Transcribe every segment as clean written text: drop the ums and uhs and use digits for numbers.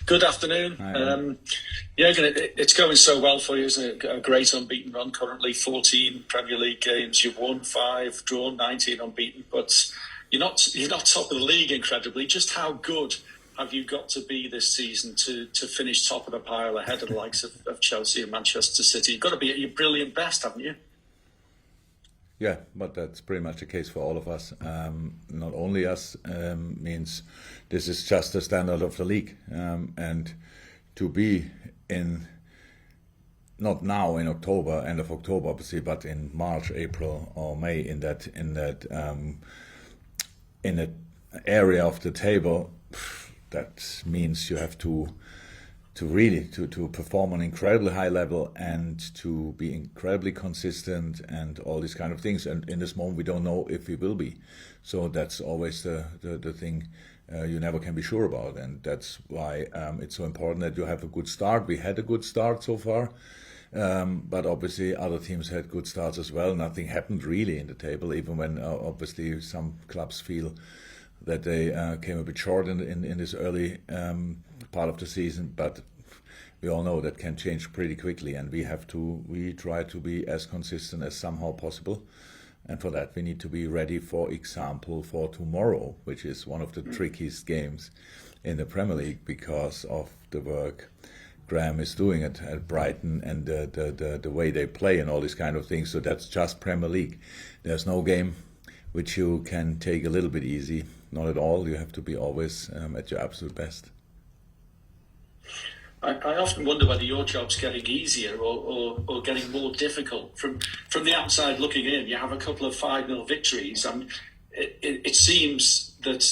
Good afternoon. Jurgen, it's going so well for you, isn't it? A great unbeaten run currently, 14 Premier League games. You've won 5, drawn 19 unbeaten, but you're not top of the league, incredibly. Just how good have you got to be this season to finish top of the pile ahead of the likes of Chelsea and Manchester City? You've got to be at your brilliant best, haven't you? Yeah, but that's pretty much the case for all of us. Not only us, means this is just the standard of the league. And to be in, not now in October, end of October obviously, but in March, April or May in that area of the table, that means you have to really perform on an incredibly high level and to be incredibly consistent and all these kind of things. And in this moment, we don't know if we will be. So that's always the thing you never can be sure about. And that's why it's so important that you have a good start. We had a good start so far. But obviously other teams had good starts as well. Nothing happened really in the table, even when obviously some clubs feel that they came a bit short in this early part of the season, but we all know that can change pretty quickly, and we try to be as consistent as somehow possible, and for that we need to be ready, for example, for tomorrow, which is one of the trickiest games in the Premier League because of the work Graham is doing at Brighton and the way they play and all these kind of things. So that's just Premier League. There's no game which you can take a little bit easy. Not at all. You have to be always at your absolute best. I often wonder whether your job's getting easier or getting more difficult. From the outside looking in, you have a couple of 5-0 victories. And it seems that,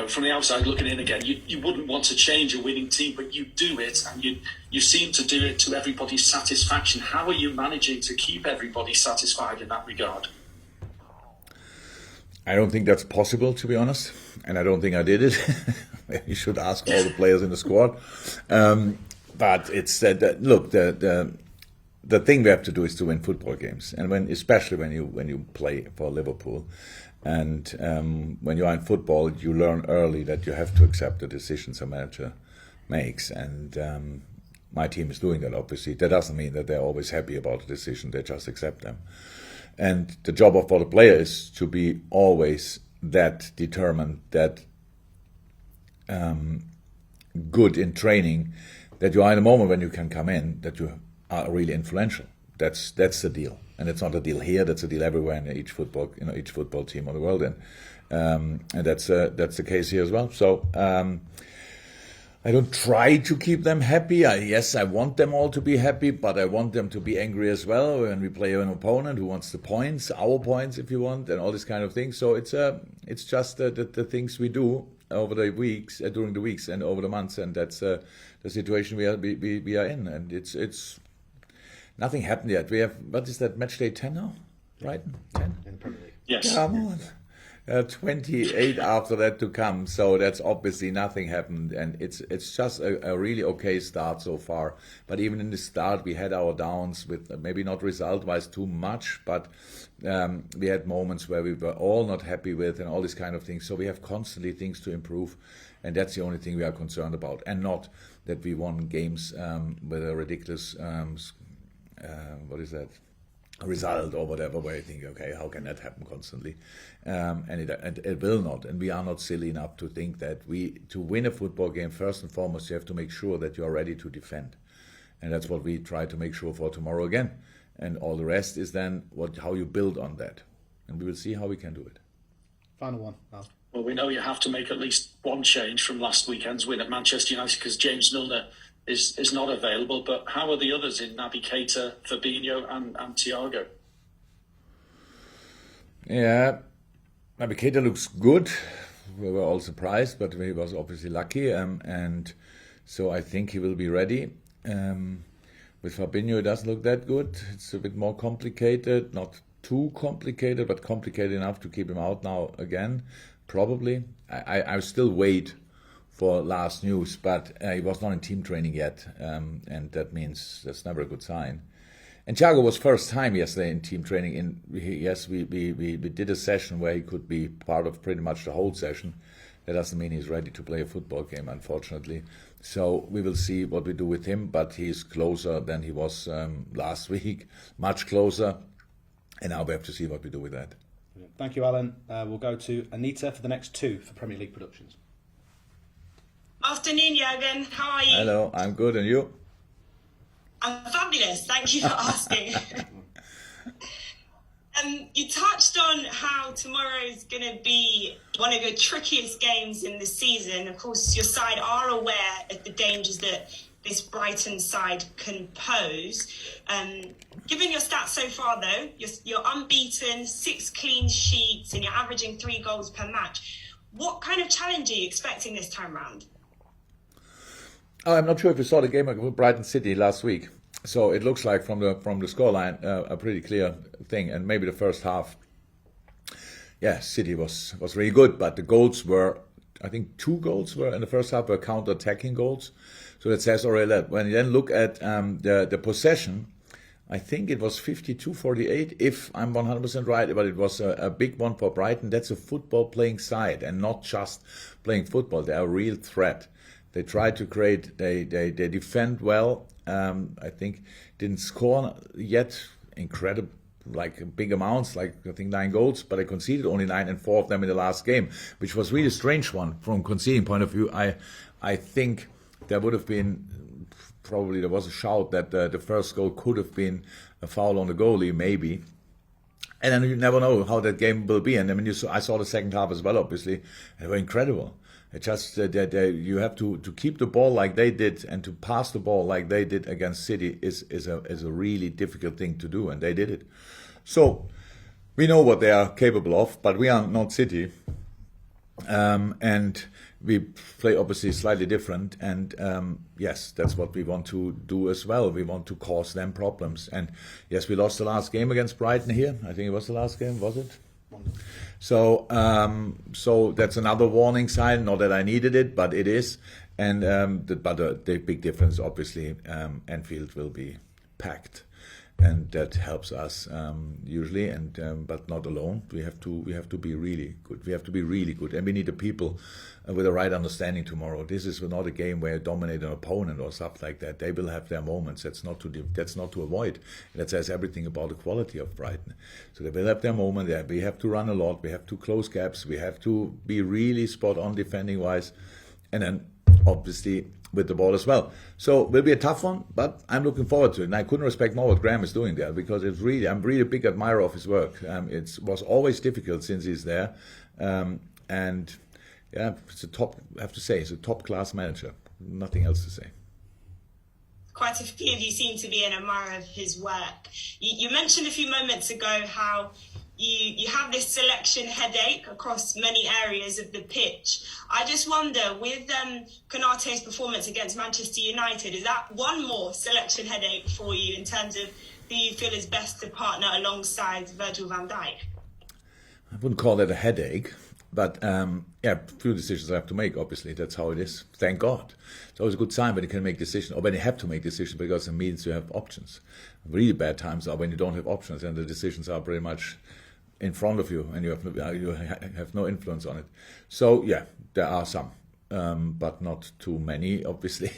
from the outside looking in again, you wouldn't want to change a winning team, but you do it, and you seem to do it to everybody's satisfaction. How are you managing to keep everybody satisfied in that regard? I don't think that's possible, to be honest, and I don't think I did it. You should ask all the players in the squad. But it's look, the thing we have to do is to win football games, and especially when you play for Liverpool, and when you are in football, you learn early that you have to accept the decisions a manager makes, and my team is doing that. Obviously, that doesn't mean that they're always happy about the decision; they just accept them. And the job of the player is to be always that determined, that good in training, that you are in a moment when you can come in, that you are really influential. That's the deal, and it's not a deal here. That's a deal everywhere in each football team of the world, and that's the case here as well. So. I don't try to keep them happy. Yes, I want them all to be happy, but I want them to be angry as well when we play an opponent who wants the points, our points if you want, and all these kind of things. So it's just the things we do over the weeks, during the weeks and over the months, and that's the situation we are in. And it's nothing happened yet. We have, what is that, match day 10 now? Right? 10? In Premier League. Yes. Come on. 28 after that to come, so that's obviously nothing happened, and it's just a really okay start so far. But even in the start, we had our downs with maybe not result-wise too much, but we had moments where we were all not happy with and all these kind of things. So we have constantly things to improve, and that's the only thing we are concerned about, and not that we won games with a ridiculous result or whatever, where you think, okay, how can that happen constantly? And it will not. And we are not silly enough to think that to win a football game, first and foremost, you have to make sure that you are ready to defend. And that's what we try to make sure for tomorrow again. And all the rest is then how you build on that. And we will see how we can do it. Final one, Al. Well, we know you have to make at least one change from last weekend's win at Manchester United because James Milner is not available, but how are the others in Naby Keita, Fabinho and Thiago? Yeah, Naby Keita looks good. We were all surprised, but he was obviously lucky, and so I think he will be ready. With Fabinho, it doesn't look that good. It's a bit more complicated, not too complicated, but complicated enough to keep him out now again, probably. I still wait for last news, but he was not in team training yet, and that means that's never a good sign. And Thiago was first time yesterday in team training. Yes, we did a session where he could be part of pretty much the whole session. That doesn't mean he's ready to play a football game, unfortunately. So we will see what we do with him, but he's closer than he was last week, much closer. And now we have to see what we do with that. Thank you, Alan. We'll go to Anita for the next two for Premier League Productions. Afternoon, Jurgen. How are you? Hello, I'm good, and you? I'm fabulous. Thank you for asking. You touched on how tomorrow is going to be one of your trickiest games in the season. Of course, your side are aware of the dangers that this side can pose. Given your stats so far, though, you're unbeaten, 6 clean sheets, and you're averaging 3 goals per match. What kind of challenge are you expecting this time round? I'm not sure if you saw the game against Brighton City last week. So it looks like from the scoreline a pretty clear thing. And maybe the first half, yeah, City was really good, but the goals were, I think 2 goals were in the first half were counter-attacking goals. So that says already that. When you then look at the possession, I think it was 52-48, if I'm 100% right, but it was a big one for Brighton. That's a football-playing side and not just playing football. They are a real threat. They try to create, they defend well. I think didn't score yet incredible, like big amounts, like I think 9 goals, but they conceded only 9 and 4 of them in the last game, which was really a strange one from conceding point of view. I think there would have been, probably there was a shout that the first goal could have been a foul on the goalie, maybe. And then you never know how that game will be. And I mean, I saw the second half as well, obviously. They were incredible. It just you have to keep the ball like they did and to pass the ball like they did against City is a really difficult thing to do, and they did it. So we know what they are capable of, but we are not City, and we play obviously slightly different. And yes, that's what we want to do as well. We want to cause them problems. And yes, we lost the last game against Brighton here. I think it was the last game, was it? So that's another warning sign. Not that I needed it, but it is. And the big difference, obviously, Anfield will be packed, and that helps us usually. And but not alone. We have to be really good. We have to be really good, and we need the people with the right understanding tomorrow. This is not a game where you dominate an opponent or stuff like that. They will have their moments. That's not to avoid. And that says everything about the quality of Brighton. So they will have their moment. Yeah, we have to run a lot. We have to close gaps. We have to be really spot on defending wise, and then obviously with the ball as well. So it will be a tough one, but I'm looking forward to it. And I couldn't respect more what Graham is doing there, because I'm really a big admirer of his work. It was always difficult since he's there, and yeah, I have to say, it's a top class manager. Nothing else to say. Quite a few of you seem to be an admirer of his work. You mentioned a few moments ago how you have this selection headache across many areas of the pitch. I just wonder, with Konaté's performance against Manchester United, is that one more selection headache for you in terms of who you feel is best to partner alongside Virgil van Dijk? I wouldn't call that a headache, but yeah, a few decisions I have to make, obviously. That's how it is. Thank God. It's always a good sign when you can make decisions, or when you have to make decisions, because it means you have options. Really bad times are when you don't have options and the decisions are pretty much in front of you and you have no influence on it. So yeah, there are some, but not too many, obviously,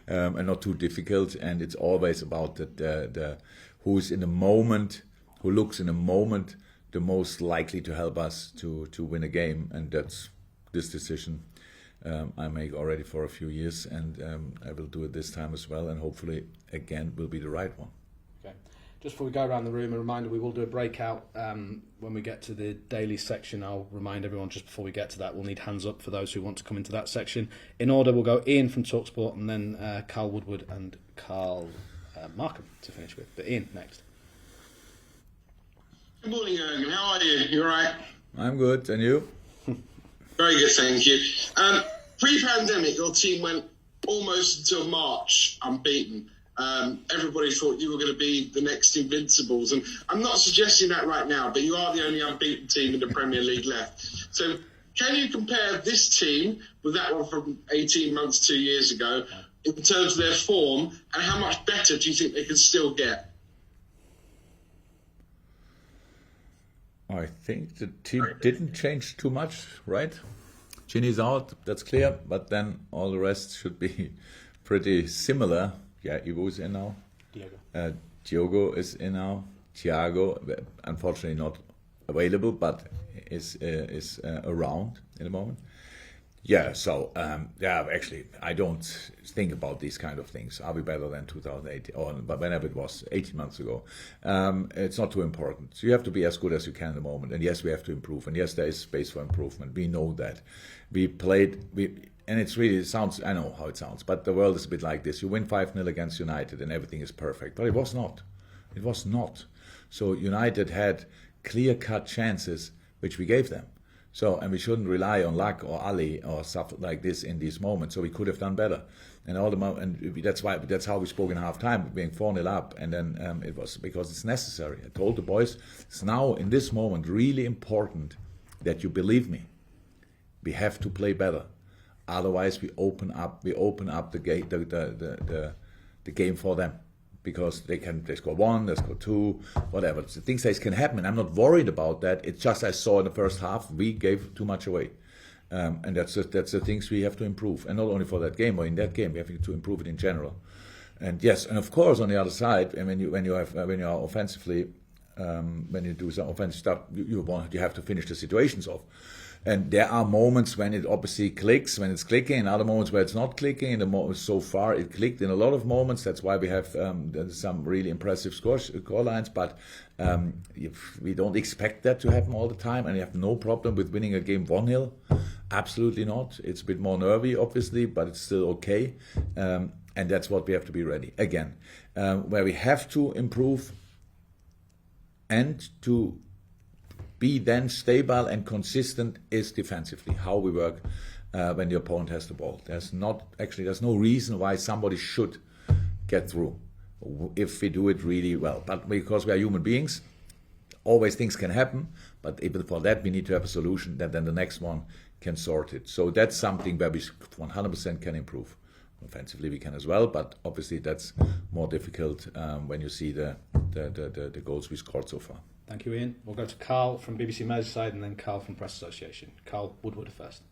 and not too difficult. And it's always about the who's in the moment, who looks in a moment the most likely to help us to win a game, and that's this decision I make already for a few years, and I will do it this time as well, and hopefully again will be the right one. Okay. Just before we go around the room, a reminder, we will do a breakout when we get to the daily section. I'll remind everyone just before we get to that, we'll need hands up for those who want to come into that section. In order, we'll go Ian from TalkSport, and then Carl Woodward and Carl Markham to finish with. But Ian, next. Good morning, Jurgen. How are you? You all right? I'm good, and you? Very good, thank you. Pre-pandemic, your team went almost until March unbeaten. Everybody thought you were going to be the next Invincibles, and I'm not suggesting that right now, but you are the only unbeaten team in the Premier League left. So can you compare this team with that one from 18 months, 2 years ago, in terms of their form, and how much better do you think they could still get? I think the team didn't change too much, right? Ginny's out, that's clear, but then all the rest should be pretty similar. Yeah, Ivo's in now. Diogo is in now. Thiago, unfortunately not available, but is around in the moment. Yeah, so actually, I don't think about these kind of things. Are we better than 2018 or whenever it was 18 months ago? It's not too important. So you have to be as good as you can in the moment. And yes, we have to improve. And yes, there is space for improvement. We know that. And it's really, it sounds, I know how it sounds, but the world is a bit like this. You win 5-0 against United and everything is perfect. But it was not. It was not. So United had clear-cut chances, which we gave them. So, and we shouldn't rely on luck or Ali or stuff like this in these moments. So we could have done better. And that's how we spoke in half time, being 4-0 up. And then it was because it's necessary. I told the boys, it's now in this moment really important that you believe me. We have to play better. Otherwise, we open up the game for them. Because they score 1, they score 2, whatever. The things that can happen. I'm not worried about that. It's just I saw in the first half we gave too much away, and that's the things we have to improve. And not only for that game or in that game, we have to improve it in general. And yes, and of course on the other side, and when you are offensively, when you do some offensive stuff, you have to finish the situations off. And there are moments when it obviously clicks, when it's clicking, and other moments where it's not clicking. And so far it clicked in a lot of moments. That's why we have some really impressive score lines. But we don't expect that to happen all the time. And you have no problem with winning a game 1-0. Absolutely not. It's a bit more nervy, obviously, but it's still okay. And that's what we have to be ready. Again, where we have to improve and to be then stable and consistent is defensively, how we work when the opponent has the ball. There's no reason why somebody should get through if we do it really well. But because we are human beings, always things can happen, but even for that we need to have a solution that then the next one can sort it. So that's something where we 100% can improve. Offensively we can as well, but obviously that's more difficult when you see the goals we scored so far. Thank you, Ian. We'll go to Carl from BBC Merseyside and then Carl from Press Association. Carl Woodward first.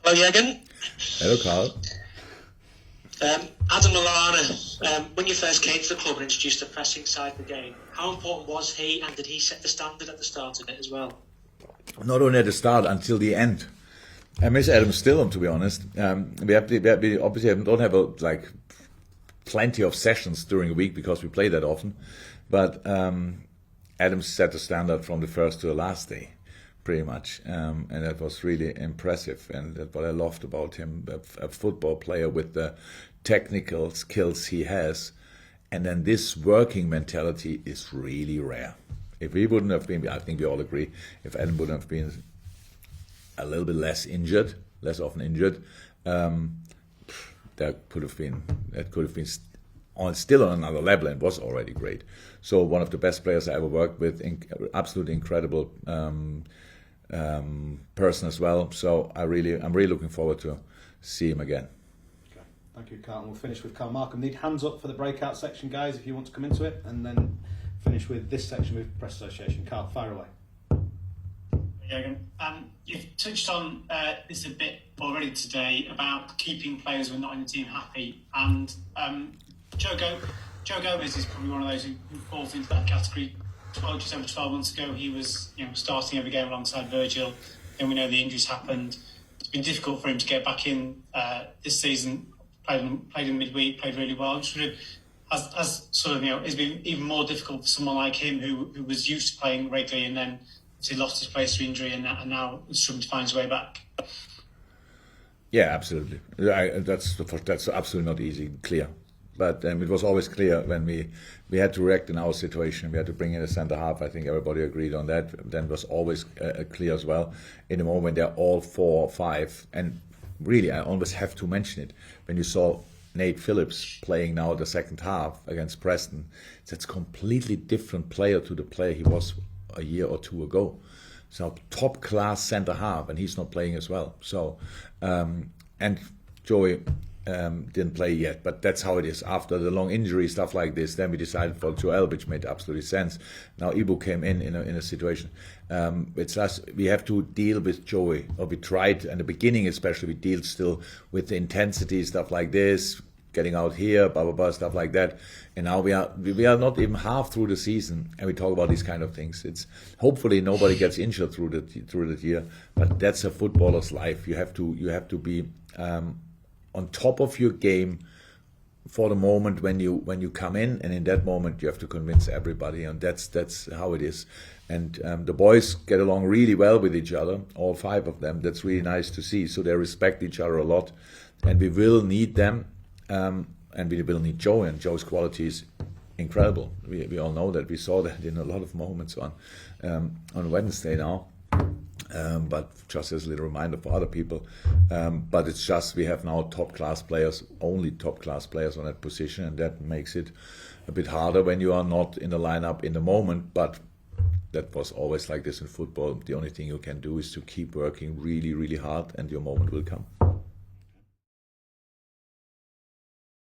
Hello, Jurgen. Hello, Carl. Adam Lallana, when you first came to the club and introduced the pressing side of the game, how important was he, and did he set the standard at the start of it as well? Not only at the start, until the end. I miss Adam still, to be honest. We obviously don't have plenty of sessions during the week because we play that often. But Adam set the standard from the first to the last day, pretty much. And that was really impressive. And that's what I loved about him, a football player with the technical skills he has. And then this working mentality is really rare. If he wouldn't have been, I think we all agree, if Adam wouldn't have been a little bit less often injured, that could have been still on another level and was already great. So one of the best players I ever worked with, absolutely incredible person as well. So I'm really looking forward to see him again. Okay. Thank you, Carl. And we'll finish with Carl Markham. Need hands up for the breakout section, guys, if you want to come into it, and then finish with this section with Press Association. Carl, fire away. Jurgen, you've touched on this a bit already today about keeping players who are not in the team happy, and Joe Gomez is probably one of those who falls into that category. Just over 12 months ago, he was starting every game alongside Virgil. Then we know the injuries happened. It's been difficult for him to get back in this season. Played in midweek, played really well. Just sort of, it's been even more difficult for someone like him who was used to playing regularly and then he lost his place to injury and now is struggling to find his way back. Yeah, absolutely. That's absolutely not easy, clear. But it was always clear when we had to react in our situation. We had to bring in a centre half. I think everybody agreed on that. Then it was always clear as well. In the moment, they're all 4 or 5. And really, I always have to mention it. When you saw Nate Phillips playing now the second half against Preston, that's a completely different player to the player he was a year or two ago. So top-class centre half, and he's not playing as well. So, and Joey, didn't play yet, but that's how it is. After the long injury, stuff like this, then we decided for Joel, which made absolutely sense. Now Ibu came in a situation. It's us. We have to deal with Joey, or we tried in the beginning, especially. We deal still with the intensity, stuff like this, getting out here, blah blah blah, stuff like that. And now we are not even half through the season, and we talk about these kind of things. It's hopefully nobody gets injured through the year, but that's a footballer's life. You have to be on top of your game for the moment when you come in, and in that moment you have to convince everybody, and that's how it is. And the boys get along really well with each other, all 5 of them. That's really nice to see. So they respect each other a lot, and we will need them, and we will need Joe, and Joe's quality is incredible. We all know that. We saw that in a lot of moments on Wednesday now. But just as a little reminder for other people. But it's just we have now top-class players, only top-class players on that position, and that makes it a bit harder when you are not in the lineup in the moment. But that was always like this in football. The only thing you can do is to keep working really, really hard, and your moment will come.